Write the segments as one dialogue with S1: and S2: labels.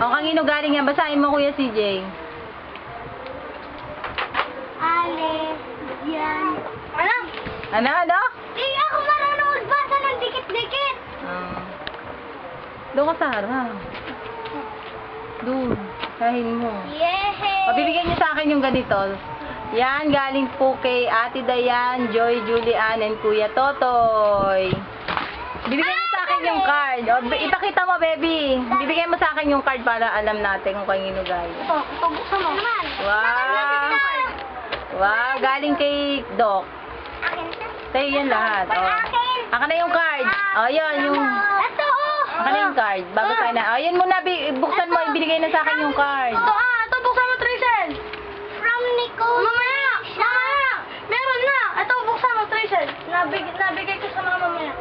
S1: O, kanino galing yan? Basahin mo, Kuya CJ.
S2: Ale, yan. Ano?
S1: Ano?
S2: Di ako marunong magbasa ng dikit-dikit.
S1: Doon ka sa harap. Doon. Kahin mo.
S2: Yehey!
S1: O, bibigyan niyo sa akin yung ganito. Yan, galing po kay Ate Dayan, Joy, Julian, and Kuya Totoy. Bibigyan mo sa akin yung card. O, ipakita mo, baby. Bibigyan mo sa akin yung card para alam natin kung kanino galing.
S2: Ito, buksan mo. Naman.
S1: Wow! Wow, galing kay Doc.
S2: Akin ito.
S1: Sa'yo yan lahat. O. Aka na yung card. O, yun, yung...
S2: Ito, oh.
S1: Aka na yung card. Bago tayo na. O, yun muna, buksan mo, ibigay na sa akin yung card.
S2: Ito, buksan mo, Tracel. From Nicole. Mamaya. Meron na. Ito, buksan mo, Tracel. Nabigay ko sa mga mamaya.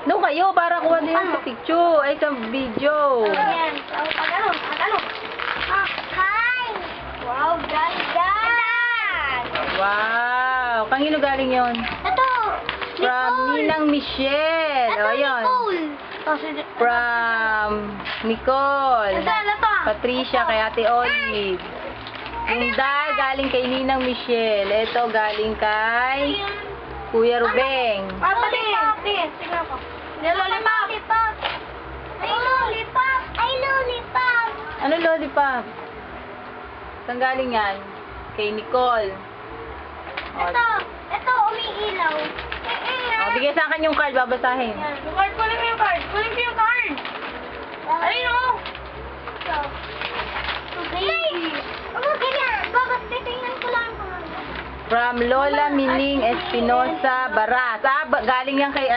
S1: Doon kayo, para kuha din sa picture. Ay, sa video.
S2: Ayan. Pag-ano? Hi! Wow, ganda!
S1: Wow! Kanino galing yon?
S2: Ito!
S1: From Ninang Michelle.
S2: Ito,
S1: O, yun.
S2: Nicole!
S1: From Nicole.
S2: Ito.
S1: Patricia, kay Ate Olive. Yung dal galing kay Ninang Michelle. Ito galing kay Kuya Rubeng.
S2: Tingnan ko. Lollipop! Ay, lollipop!
S1: Ano lollipop? Saan galing yan? Kay Nicole. O,
S2: Ito, umiilaw.
S1: bigay sa akin yung card, babasahin.
S2: Yung card, kunin mo yung card. Kunin ko yung card. Ayun o. Ito. Baby. Ganyan. Titingnan ko lang.
S1: From Lola Mining Espinosa Baras. Galing yan kay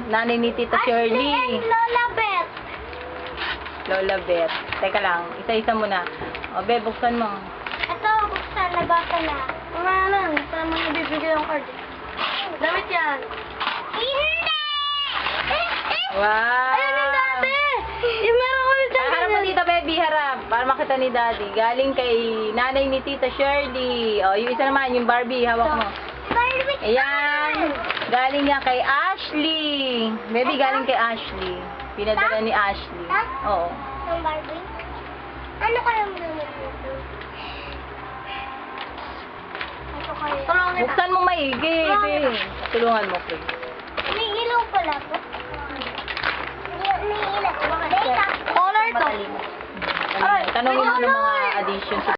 S1: nanay ni Tita Shirley.
S2: Lola Beth.
S1: Lola Beth. Teka lang, isa-isa muna. O, Be, buksan mo.
S2: Ito, buksan. Nabasa na. Wala lang. Saan mo nabibigay yung card? Damit yan. Hindi!
S1: Wow!
S2: Ayun yung dati! Yung meron ko yung dati.
S1: Harap mo dito, baby, harap. Para makita ni Daddy. Galing kay nanay ni Tita Shirley. O, yung isa naman, yung Barbie, hawak mo. Ayan. Galing yan kay Ashley. Baby, galing kay Ashley. Pinadala ni Ashley. Oo.
S2: Yung Barbie? Ano kayang damit nito? Ito kayo.
S1: Buksan mo maigi, baby. Tulungan mo, please.
S2: May ilaw pala po. May ilaw. Color to.
S1: Tanungin mo ng mga additions.